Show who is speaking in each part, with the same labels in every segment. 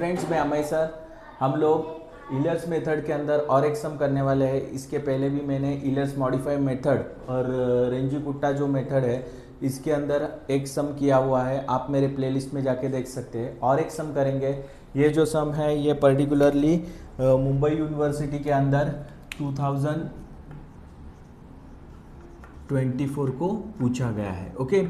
Speaker 1: Friends, मैं Amay sir. हम लोग इलर्स मेथड के अंदर और एक सम करने वाले हैं। इसके पहले भी मैंने इलर्स मॉडिफाई मेथड और रेंजी-कुट्टा जो मेथड है इसके अंदर एक सम किया हुआ है। आप मेरे प्लेलिस्ट में जाके देख सकते हैं। और एक सम करेंगे। ये जो सम है ये पर्टिकुलरली मुंबई यूनिवर्सिटी के अंदर 2024 को पूछा गया है। ओके,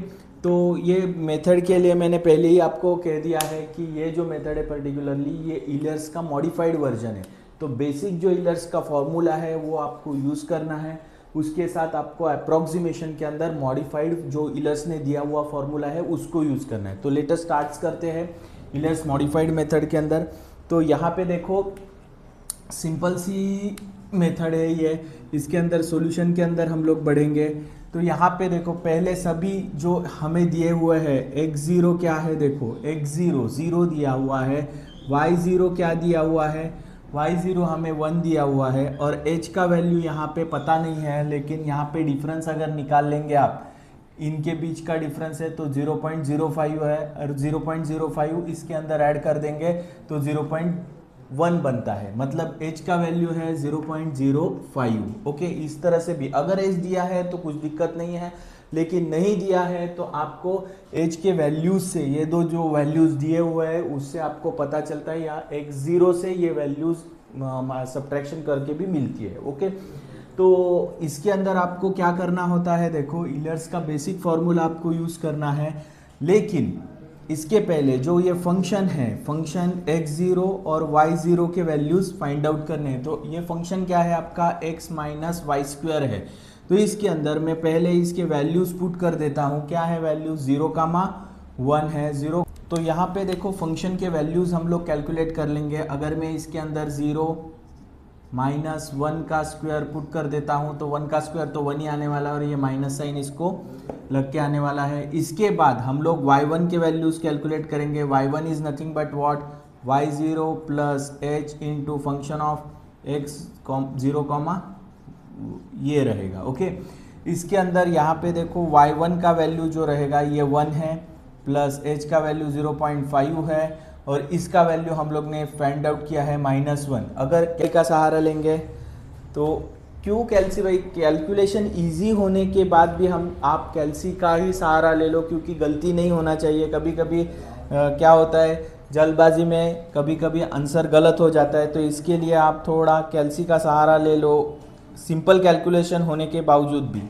Speaker 1: तो ये मेथड के लिए मैंने पहले ही आपको कह दिया है कि ये जो मेथड है पर्टिकुलरली ये इलर्स का मॉडिफाइड वर्जन है। तो बेसिक जो इलर्स का फॉर्मूला है वो आपको यूज़ करना है। उसके साथ आपको अप्रॉक्सीमेशन के अंदर मॉडिफाइड जो इलर्स ने दिया हुआ फॉर्मूला है उसको यूज़ करना है। तो लेटेस्ट स्टार्ट करते हैं इलर्स मॉडिफाइड मेथड के अंदर। तो यहाँ पे देखो सिंपल सी मेथड है ये। इसके अंदर सॉल्यूशन के अंदर हम लोग बढ़ेंगे। तो यहाँ पे देखो पहले सभी जो हमें दिए हुए हैं x0 क्या है, देखो x0 0 दिया हुआ है, y0 क्या दिया हुआ है, y0 हमें 1 दिया हुआ है और h का वैल्यू यहाँ पे पता नहीं है। लेकिन यहाँ पे डिफरेंस अगर निकाल लेंगे आप, इनके बीच का डिफरेंस है तो 0.05 है और 0.05 इसके अंदर ऐड कर देंगे तो 0.1 बनता है। मतलब h का वैल्यू है 0.05। ओके, इस तरह से भी अगर h दिया है तो कुछ दिक्कत नहीं है, लेकिन नहीं दिया है तो आपको h के वैल्यूज से ये दो जो वैल्यूज दिए हुए हैं उससे आपको पता चलता है या x0 से ये वैल्यूज सब्ट्रैक्शन करके भी मिलती है। ओके, तो इसके अंदर आपको क्या करना होता है, देखो इलर्स का बेसिक फॉर्मूला आपको यूज़ करना है। लेकिन इसके पहले जो ये फंक्शन है, फंक्शन x0 और y0 के वैल्यूज़ फाइंड आउट करने हैं। तो ये फंक्शन क्या है आपका x माइनस वाई स्क्वायर है। तो इसके अंदर मैं पहले इसके वैल्यूज़ पुट कर देता हूँ। क्या है वैल्यू, 0,1 है 0। तो यहाँ पे देखो फंक्शन के वैल्यूज़ हम लोग कैलकुलेट कर लेंगे। अगर मैं इसके अंदर 0 माइनस 1 का स्क्वायर पुट कर देता हूँ तो 1 का स्क्वायर तो 1 ही आने वाला है और ये माइनस साइन इसको लग के आने वाला है। इसके बाद हम लोग y1 के वैल्यूज़ कैलकुलेट करेंगे। y1 is nothing but what, y0 plus h into function of x 0, ये रहेगा। ओके, इसके अंदर यहाँ पे देखो y1 का वैल्यू जो रहेगा ये 1 है प्लस h का वैल्यू 0.5 है और इसका वैल्यू हम लोग ने फाइंड आउट किया है -1। अगर के का सहारा लेंगे तो क्यों कैल्सी भाई, कैलकुलेशन इजी होने के बाद भी आप कैल्सी का ही सहारा ले लो क्योंकि गलती नहीं होना चाहिए। कभी कभी क्या होता है जल्दबाजी में कभी कभी आंसर गलत हो जाता है। तो इसके लिए आप थोड़ा कैल्सी का सहारा ले लो, सिंपल कैलकुलेशन होने के बावजूद भी।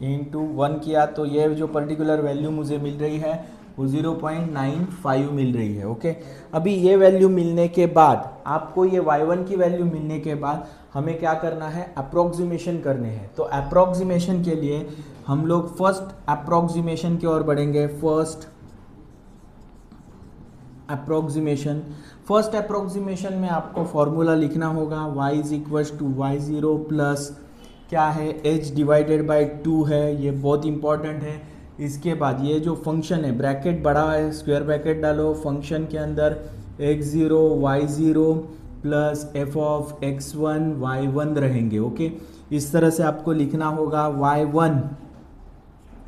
Speaker 1: इंटू 1 किया तो ये जो पर्टिकुलर वैल्यू मुझे मिल रही है वो 0.95 मिल रही है। ओके, अभी ये वैल्यू मिलने के बाद आपको ये y1 की वैल्यू मिलने के बाद हमें क्या करना है, अप्रॉक्सीमेशन करने हैं। तो अप्रॉक्सीमेशन के लिए हम लोग फर्स्ट अप्रॉक्सीमेशन की ओर बढ़ेंगे। फर्स्ट अप्रॉक्सीमेशन में आपको फॉर्मूला लिखना होगा y is equals to y0 plus क्या है h डिवाइडेड बाई 2 है। ये बहुत इंपॉर्टेंट है। इसके बाद ये जो फंक्शन है ब्रैकेट बड़ा है, स्क्वायर ब्रैकेट डालो, फंक्शन के अंदर x0 y0 plus f of x1 y1 रहेंगे। ओके, इस तरह से आपको लिखना होगा। y1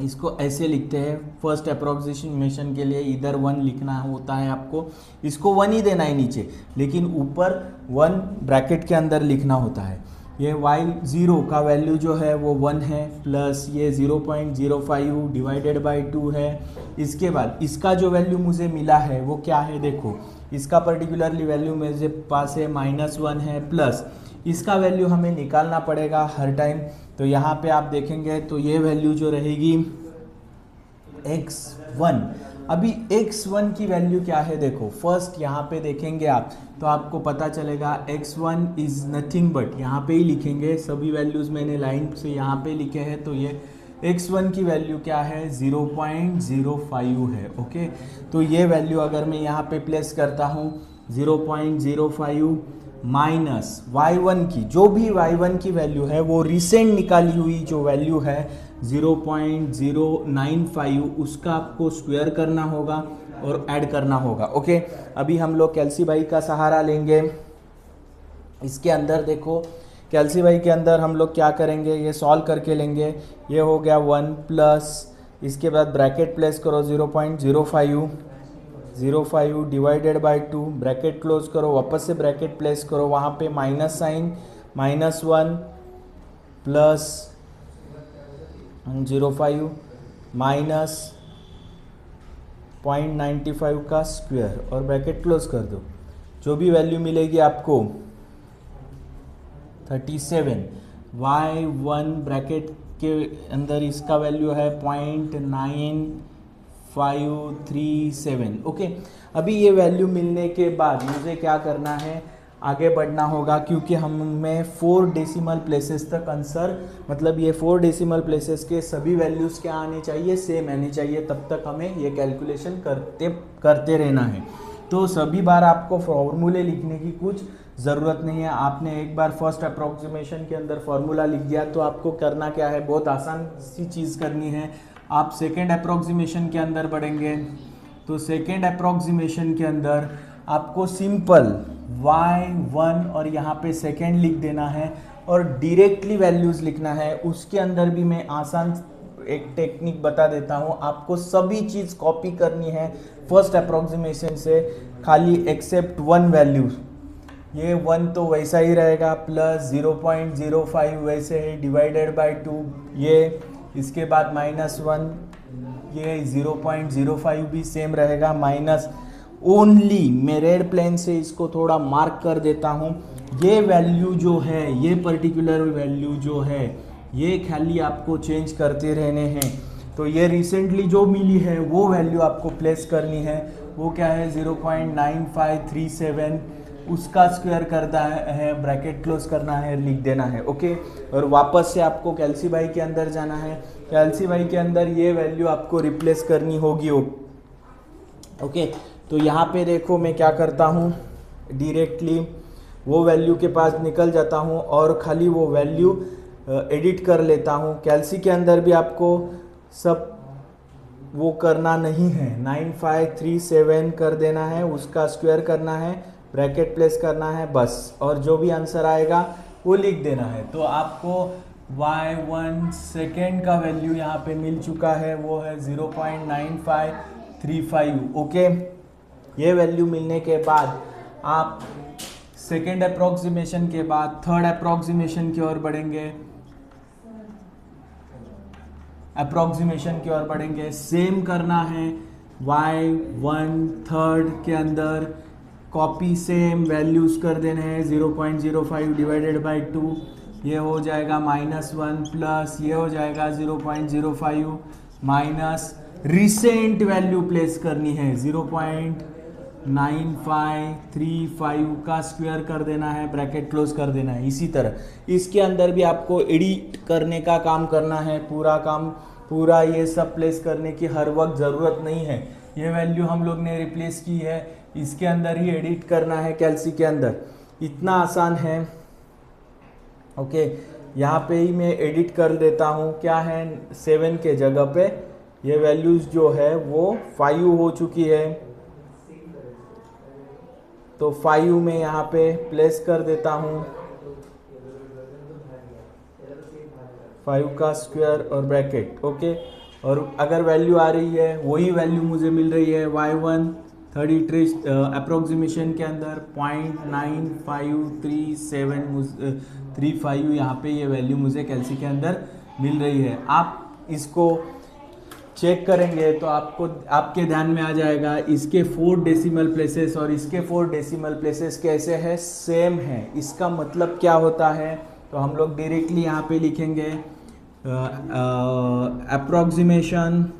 Speaker 1: इसको ऐसे लिखते हैं फर्स्ट अप्रॉक्सीमेशन के लिए, इधर 1 लिखना होता है आपको, इसको 1 ही देना है नीचे, लेकिन ऊपर 1 ब्रैकेट के अंदर लिखना होता है। ये y0 का वैल्यू जो है वो 1 है प्लस ये 0.05 डिवाइडेड बाई 2 है। इसके बाद इसका जो वैल्यू मुझे मिला है वो क्या है, देखो इसका पर्टिकुलरली वैल्यू मेरे पास है -1 है प्लस इसका वैल्यू हमें निकालना पड़ेगा हर टाइम। तो यहाँ पे आप देखेंगे तो ये वैल्यू जो रहेगी x1। अभी x1 की वैल्यू क्या है, देखो फर्स्ट यहाँ पे देखेंगे आप तो आपको पता चलेगा x1 इज़ नथिंग बट, यहाँ पे ही लिखेंगे सभी वैल्यूज़ मैंने लाइन से यहाँ पे लिखे हैं। तो ये x1 की वैल्यू क्या है 0.05 है। ओके, तो ये वैल्यू अगर मैं यहाँ पे प्लेस करता हूँ 0.05 माइनस y1 की, जो भी y1 की वैल्यू है वो रिसेंट निकाली हुई जो वैल्यू है 0.095 उसका आपको स्क्वायर करना होगा और ऐड करना होगा। ओके, अभी हम लोग कैल्सी भाई का सहारा लेंगे। इसके अंदर देखो कैल्सी भाई के अंदर हम लोग क्या करेंगे, ये सॉल्व करके लेंगे। ये हो गया 1 प्लस इसके बाद ब्रैकेट प्लेस करो 0.05 0.05 डिवाइडेड बाय 2, ब्रैकेट क्लोज करो, वापस से ब्रैकेट प्लेस करो, वहाँ पे माइनस साइन, -1 प्लस 0.5 माइनस 0.95 का स्क्वायर और ब्रैकेट क्लोज कर दो। जो भी वैल्यू मिलेगी आपको 37, y1 ब्रैकेट के अंदर इसका वैल्यू है 0.9537। ओके, अभी ये वैल्यू मिलने के बाद मुझे क्या करना है, आगे बढ़ना होगा, क्योंकि हमें 4 डेसिमल प्लेसेस तक आंसर, मतलब ये 4 डेसिमल प्लेसेस के सभी वैल्यूज़ क्या आने चाहिए, सेम आने चाहिए, तब तक हमें ये कैलकुलेशन करते रहना है। तो सभी बार आपको फॉर्मूले लिखने की कुछ ज़रूरत नहीं है। आपने एक बार फर्स्ट अप्रॉक्सीमेशन के अंदर फार्मूला लिख दिया तो आपको करना क्या है, बहुत आसान सी चीज़ करनी है। आप सेकेंड अप्रॉक्सीमेशन के अंदर बढ़ेंगे तो सेकेंड अप्रॉक्सीमेशन के अंदर आपको सिंपल y1 और यहाँ पे सेकेंड लिख देना है और डायरेक्टली वैल्यूज़ लिखना है। उसके अंदर भी मैं आसान एक टेक्निक बता देता हूँ, आपको सभी चीज़ कॉपी करनी है फर्स्ट अप्रॉक्सीमेशन से, खाली एक्सेप्ट 1 वैल्यू। ये 1 तो वैसा ही रहेगा, प्लस 0.05 वैसे ही डिवाइडेड बाय 2, ये इसके बाद -1, ये 0.05 भी सेम रहेगा, माइनस ओनली मैं रेड प्लेन से इसको थोड़ा मार्क कर देता हूँ। ये वैल्यू जो है, ये पर्टिकुलर वैल्यू जो है, ये खाली आपको चेंज करते रहने हैं। तो ये रिसेंटली जो मिली है वो वैल्यू आपको प्लेस करनी है, वो क्या है 0.9537, उसका स्क्वायर करना है, ब्रैकेट क्लोज करना है, लिख देना है। ओके, और वापस से आपको कैल्सीबाई के अंदर जाना है, कैल्सीबाई के अंदर ये वैल्यू आपको रिप्लेस करनी होगी। ओके, तो यहाँ पे देखो मैं क्या करता हूँ, डायरेक्टली वो वैल्यू के पास निकल जाता हूँ और खाली वो वैल्यू एडिट कर लेता हूँ। कैल्सी के अंदर भी आपको सब वो करना नहीं है, 9537 कर देना है, उसका स्क्वायर करना है, ब्रैकेट प्लेस करना है बस, और जो भी आंसर आएगा वो लिख देना है। तो आपको y1 सेकेंड का वैल्यू यहाँ पे मिल चुका है, वो है 0.9535। ओके, ये वैल्यू मिलने के बाद आप सेकेंड अप्रॉक्सीमेशन के बाद थर्ड अप्रॉक्सीमेशन की ओर बढ़ेंगे, अप्रॉक्सीमेशन की ओर बढ़ेंगे। सेम करना है, y1 थर्ड के अंदर कॉपी सेम वैल्यूज कर देने हैं, 0.05 डिवाइडेड बाय 2, ये हो जाएगा -1 प्लस ये हो जाएगा 0.05 माइनस रिसेंट वैल्यू प्लेस करनी है 0.9535 का स्क्वायर कर देना है, ब्रैकेट क्लोज कर देना है। इसी तरह इसके अंदर भी आपको एडिट करने का काम करना है, पूरा ये सब प्लेस करने की हर वक्त ज़रूरत नहीं है। ये वैल्यू हम लोग ने रिप्लेस की है, इसके अंदर ही एडिट करना है कैल्सी के अंदर, इतना आसान है। ओके, यहाँ पे ही मैं एडिट कर देता हूँ, क्या है 7 के जगह पे ये वैल्यूज़ जो है वो 5 हो चुकी है, तो 5 में यहाँ पे प्लेस कर देता हूँ, 5 का स्क्वायर और ब्रैकेट। ओके, और अगर वैल्यू आ रही है वही वैल्यू मुझे मिल रही है y1 33 अप्रोक्सीमेशन के अंदर 0.953735, यहाँ पे ये वैल्यू मुझे कैल्सी के अंदर मिल रही है। आप इसको चेक करेंगे तो आपके ध्यान में आ जाएगा इसके 4 डेसिमल प्लेसेस और इसके 4 डेसिमल प्लेसेस कैसे हैं, सेम है। इसका मतलब क्या होता है, तो हम लोग डायरेक्टली यहाँ पे लिखेंगे अप्रोक्सीमेशन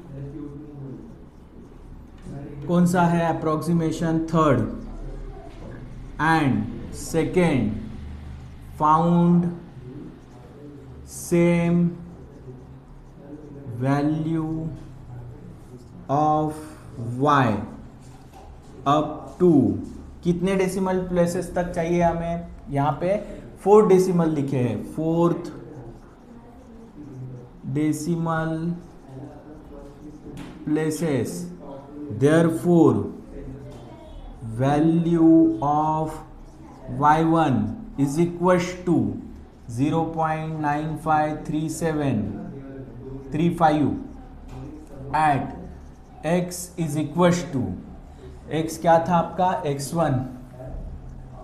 Speaker 1: कौन सा है, approximation third and second found same value of y up to कितने डेसिमल प्लेसेस तक चाहिए हमें, यहाँ पे 4 डेसिमल लिखे हैं, 4th decimal places, therefore value of y1 is equals to 0.953735 at x is equals to x क्या था आपका, x1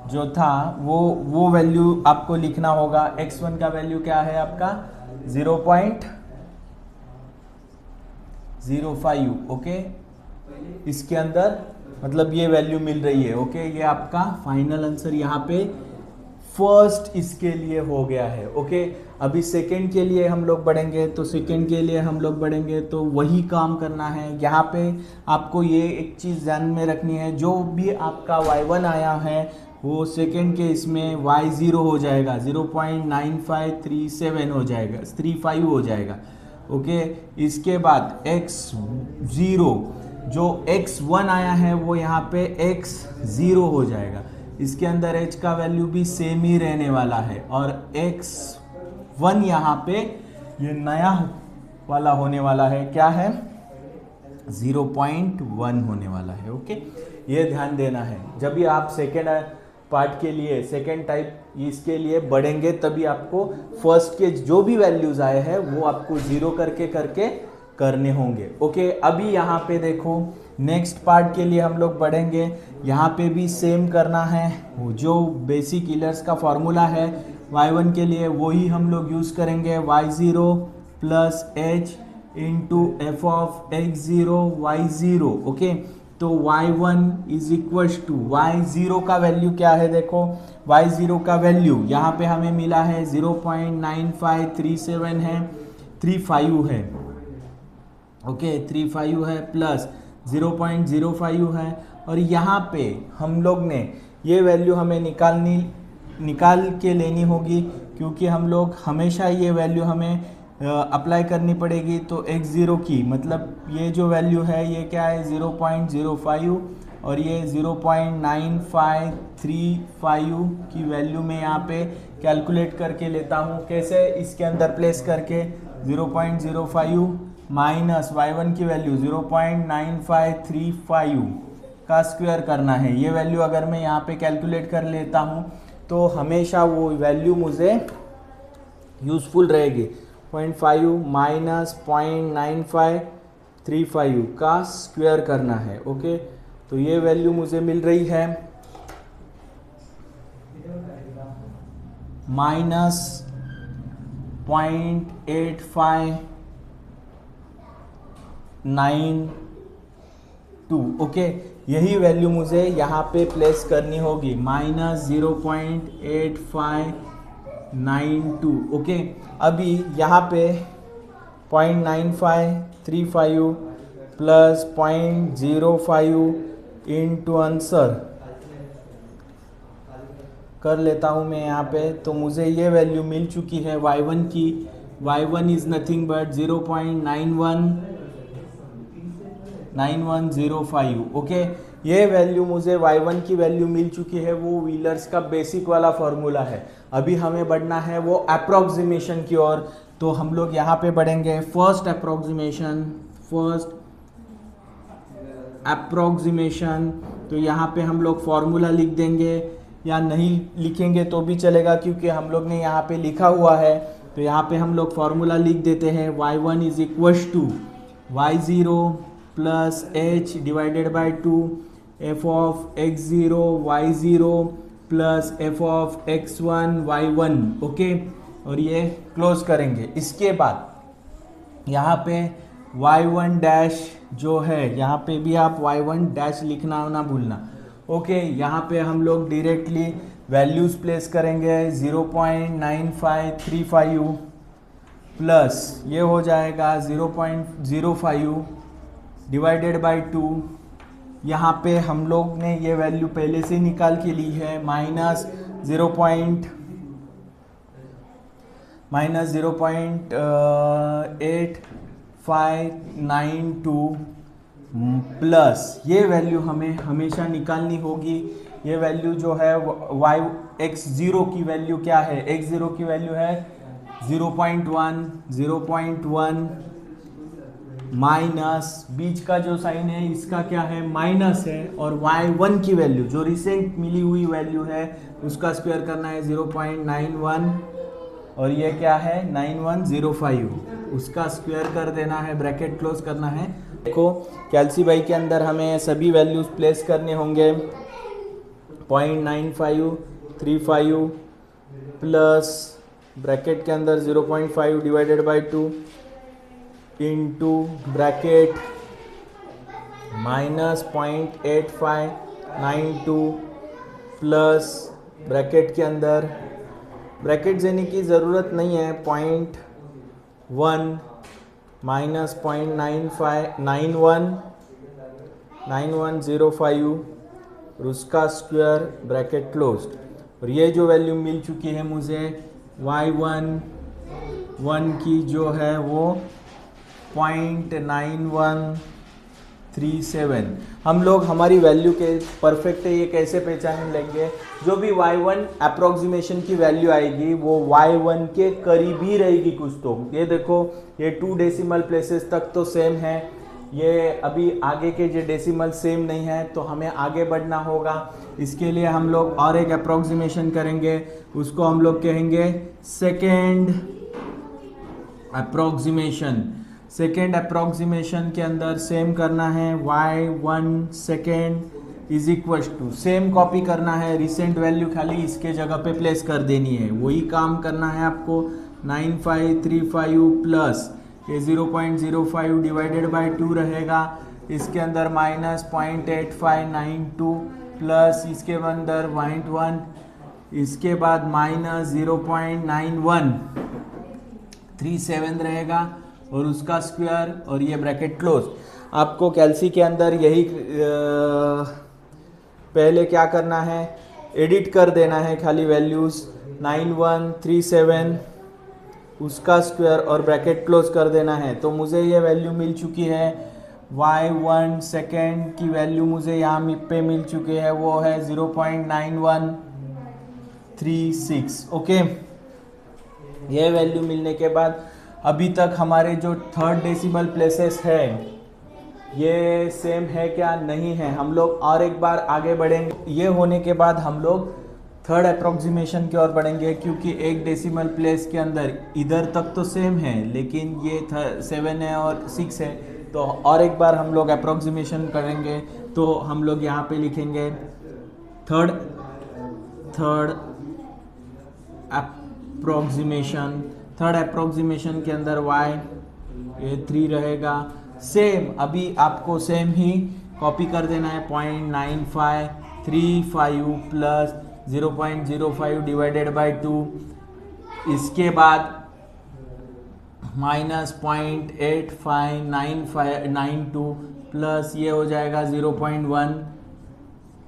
Speaker 1: जो था वो वैल्यू आपको लिखना होगा। x1 का वैल्यू क्या है आपका 0.05, ओके। इसके अंदर मतलब ये वैल्यू मिल रही है, ओके। ये आपका फाइनल आंसर यहाँ पे फर्स्ट इसके लिए हो गया है, ओके। अभी सेकंड के लिए हम लोग बढ़ेंगे, तो सेकंड के लिए हम लोग बढ़ेंगे तो वही काम करना है। यहाँ पे आपको ये एक चीज़ ध्यान में रखनी है, जो भी आपका y1 आया है वो सेकंड के इसमें y0 हो जाएगा, 0.9537 हो जाएगा, 35 हो जाएगा, ओके। इसके बाद x0 जो x1 आया है वो यहाँ पे x0 हो जाएगा। इसके अंदर h का वैल्यू भी सेम ही रहने वाला है, और x1 यहाँ पे ये नया वाला होने वाला है, क्या है 0.1 होने वाला है, ओके। ये ध्यान देना है। जब भी आप सेकेंड पार्ट के लिए, सेकेंड टाइप इसके लिए बढ़ेंगे, तभी आपको फर्स्ट के जो भी वैल्यूज आए हैं वो आपको जीरो करके करने होंगे, ओके। अभी यहाँ पे देखो नेक्स्ट पार्ट के लिए हम लोग बढ़ेंगे। यहाँ पे भी सेम करना है, जो बेसिक इलर्स का फॉर्मूला है y1 के लिए वही हम लोग यूज़ करेंगे, y0 plus h into F of x0 y0, okay. तो y1 is equal to y0 का वैल्यू क्या है, देखो y0 का वैल्यू यहाँ पे हमें मिला है 0.9537 है, 35 है, ओके 35 है प्लस 0.05 है। और यहाँ पे हम लोग ने ये वैल्यू हमें निकाल के लेनी होगी, क्योंकि हम लोग हमेशा ये वैल्यू हमें अप्लाई करनी पड़ेगी। तो x0 की मतलब ये जो वैल्यू है ये क्या है 0.05, और ये 0.9535 की वैल्यू मैं यहाँ पे कैलकुलेट करके लेता हूँ। कैसे, इसके अंदर प्लेस करके 0.05 माइनस y1 की वैल्यू 0.9535 का स्क्वायर करना है। ये वैल्यू अगर मैं यहाँ पे कैलकुलेट कर लेता हूँ तो हमेशा वो वैल्यू मुझे यूज़फुल रहेगी। 0.5 माइनस 0.9535 का स्क्वायर करना है, ओके। तो ये वैल्यू मुझे मिल रही है माइनस 0.8592, ओके। यही वैल्यू मुझे यहाँ पे प्लेस करनी होगी, माइनस 0.8592, ओके। अभी यहाँ पे 0.9535 प्लस 0.05 इंटू आंसर कर लेता हूँ मैं यहाँ पे। तो मुझे ये वैल्यू मिल चुकी है y1 की। y1 is nothing but 0.9105, okay. ये वैल्यू मुझे y1 की वैल्यू मिल चुकी है, वो व्हीलर्स का बेसिक वाला फॉर्मूला है। अभी हमें बढ़ना है वो अप्रॉक्सीमेशन की ओर। तो हम लोग यहाँ पे बढ़ेंगे फर्स्ट अप्रॉक्सीमेशन। तो यहाँ पे हम लोग फॉर्मूला लिख देंगे, या नहीं लिखेंगे तो भी चलेगा, क्योंकि हम लोग ने यहाँ पे लिखा हुआ है। तो यहाँ पे हम लोग फॉर्मूला लिख देते हैं, y1 is equal to y0 plus h divided by 2 f of x0 y0 plus f of x1 y1, okay. और ये क्लोज करेंगे। इसके बाद यहाँ पे y1 डैश जो है, यहाँ पे भी आप y1 डैश लिखना ना भूलना, ओके। यहाँ पे हम लोग डायरेक्टली वैल्यूज प्लेस करेंगे 0.9535 प्लस ये हो जाएगा 0.05 डिवाइडेड बाई 2। यहाँ पे हम लोग ने ये वैल्यू पहले से निकाल के ली है, माइनस 0.8592 प्लस ये वैल्यू हमें हमेशा निकालनी होगी। ये वैल्यू जो है x0 की वैल्यू क्या है, x0 की वैल्यू है 0.1 माइनस बीच का जो साइन है इसका क्या है माइनस है, और y1 की वैल्यू जो रिसेंट मिली हुई वैल्यू है उसका स्क्वायर करना है 0.91, और ये क्या है 9105, उसका स्क्वायर कर देना है, ब्रैकेट क्लोज करना है। देखो कैल्सी बाई के अंदर हमें सभी वैल्यूज प्लेस करने होंगे। 0.9535 प्लस ब्रैकेट के अंदर 0.5 divided by 2 into bracket minus 0.8592 plus bracket के अंदर ब्रैकेट देने की ज़रूरत नहीं है 0.1 माइनस 0.9105 और उसका स्क्वायर ब्रैकेट क्लोज्ड। और ये जो वैल्यू मिल चुकी है मुझे y1 की जो है वो 0.9137। हम लोग हमारी वैल्यू के परफेक्ट ये कैसे पहचान लेंगे, जो भी y1 अप्रोक्सीमेशन की वैल्यू आएगी वो y1 के करीब ही रहेगी कुछ तो। ये देखो ये 2 डेसिमल प्लेसेस तक तो सेम है, ये अभी आगे के जो डेसिमल सेम नहीं है तो हमें आगे बढ़ना होगा। इसके लिए हम लोग और एक अप्रोक्सीमेशन करेंगे, उसको हम लोग कहेंगे सेकेंड अप्रोक्सीमेशन। सेकेंड अप्रोक्सीमेशन के अंदर सेम करना है y1 second is equal to, same copy करना है, रिसेंट वैल्यू खाली इसके जगह पे प्लेस कर देनी है, वही काम करना है आपको। 9535 प्लस ये 0.05 डिवाइडेड बाई 2 रहेगा, इसके अंदर माइनस 0.8592 प्लस इसके अंदर 0.1, इसके बाद माइनस 0.9137 रहेगा और उसका स्क्वायर और ये ब्रैकेट क्लोज। आपको कैल्सी के अंदर यही पहले क्या करना है, एडिट कर देना है खाली वैल्यूज़ 9137 उसका स्क्वायर और ब्रैकेट क्लोज कर देना है। तो मुझे ये वैल्यू मिल चुकी है y1 सेकेंड की वैल्यू मुझे यहाँ पे मिल चुकी है, वो है 0.9136। ओके, ये वैल्यू मिलने के बाद अभी तक हमारे जो थर्ड डेसिमल प्लेसेस है ये सेम है क्या, नहीं है। हम लोग और एक बार आगे बढ़ेंगे, ये होने के बाद हम लोग थर्ड अप्रोक्सीमेशन की ओर बढ़ेंगे, क्योंकि एक डेसिमल प्लेस के अंदर इधर तक तो सेम है लेकिन ये 7 है और 6 है, तो और एक बार हम लोग अप्रोक्सीमेशन करेंगे। तो हम लोग यहाँ पे लिखेंगे थर्ड अप्रोक्सीमेशन। थर्ड अप्रोक्सीमेशन के अंदर y ये 3 रहेगा, सेम अभी आपको सेम ही कॉपी कर देना है 0.9535 प्लस 0.05 डिवाइडेड बाई 2, इसके बाद माइनस 0.8592 प्लस ये हो जाएगा 0.1,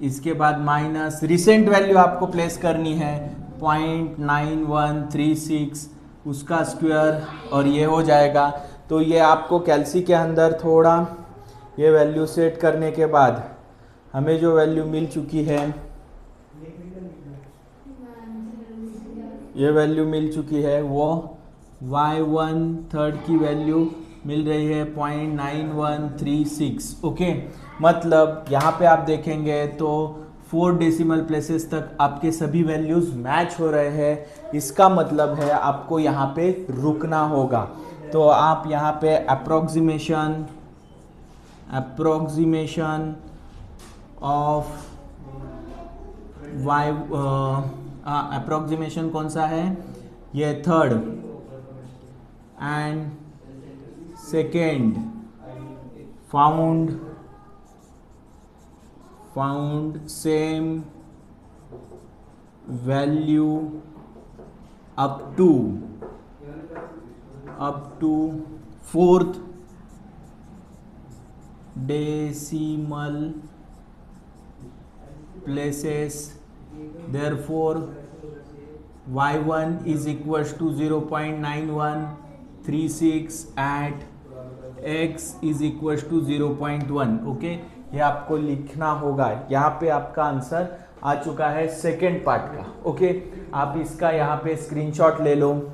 Speaker 1: इसके बाद माइनस रिसेंट वैल्यू आपको प्लेस करनी है 0.9136 उसका स्क्वायर और ये हो जाएगा। तो ये आपको कैल्सी के अंदर थोड़ा ये वैल्यू सेट करने के बाद हमें जो वैल्यू मिल चुकी है, ये वैल्यू मिल चुकी है वो y1 थर्ड की वैल्यू मिल रही है 0.9136। ओके, मतलब यहाँ पे आप देखेंगे तो 4 डेसिमल प्लेसेस तक आपके सभी वैल्यूज़ मैच हो रहे हैं। इसका मतलब है आपको यहाँ पे रुकना होगा। तो आप यहाँ पे अप्रोक्सीमेशन ऑफ y अप्रोक्सीमेशन कौन सा है, ये third and second found same value up to fourth decimal places, therefore y1 is equals to 0.9136 at x is equals to 0.1। Okay, ये आपको लिखना होगा। यहाँ पे आपका आंसर आ चुका है सेकेंड पार्ट का। ओके, आप इसका यहाँ पे स्क्रीनशॉट ले लो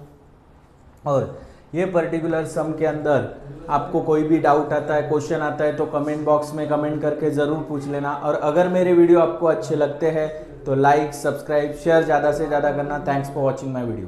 Speaker 1: और ये पर्टिकुलर सम के अंदर आपको कोई भी डाउट आता है, क्वेश्चन आता है तो कमेंट बॉक्स में कमेंट करके ज़रूर पूछ लेना। और अगर मेरे वीडियो आपको अच्छे लगते हैं तो लाइक, सब्सक्राइब, शेयर ज़्यादा से ज़्यादा करना। Thanks for watching my video.